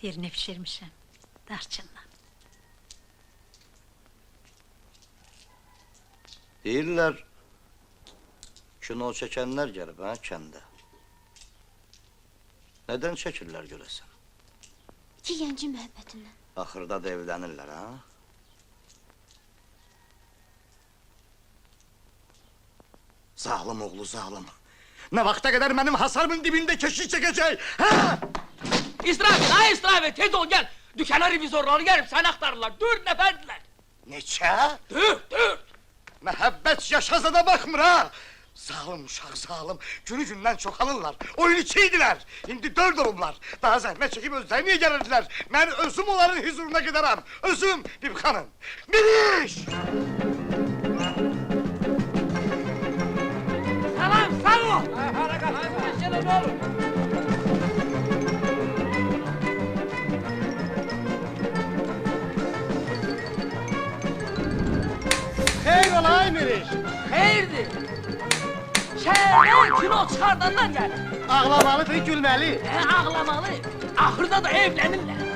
Yerini pişirmişim, darçınla. Deyirlər, kino çəkənlər gəlib, ha, kəndə. Nədən çəkirlər görəsən? İki gəncin məhəbbətindən. Axırda da evlənirlər, ha? Zalım oğlu, zalım. Nə vaxta qədər mənim hasarımın dibində keşik çəkəcək, ha? İsrafil, ha İsrafil, tez ol gel! Dükkana revizorları gelip seni aktarırlar, 4 neferdiler! Neçə? 4! Məhəbbət yaşazada baxmır, ha? Zalım uşaq, zalım. Günü gündən çoxalırlar. Oyun iki idilər. İndi 4 olublar. Daha zəhmət çəkib özləri niyə gəlirdilər? Mən özüm onların huzuruna gedərəm. Özüm, Bibi xanım. Biliş! Salam, sağ ol! Harakat, hadi, ne olur? Xeyr ola Emiriş! Hayırdır? Şehirden kino çıkardanlar gelir. Ağlamalıdır, gülməli. Ağlamalı, ahırda da evlenirler.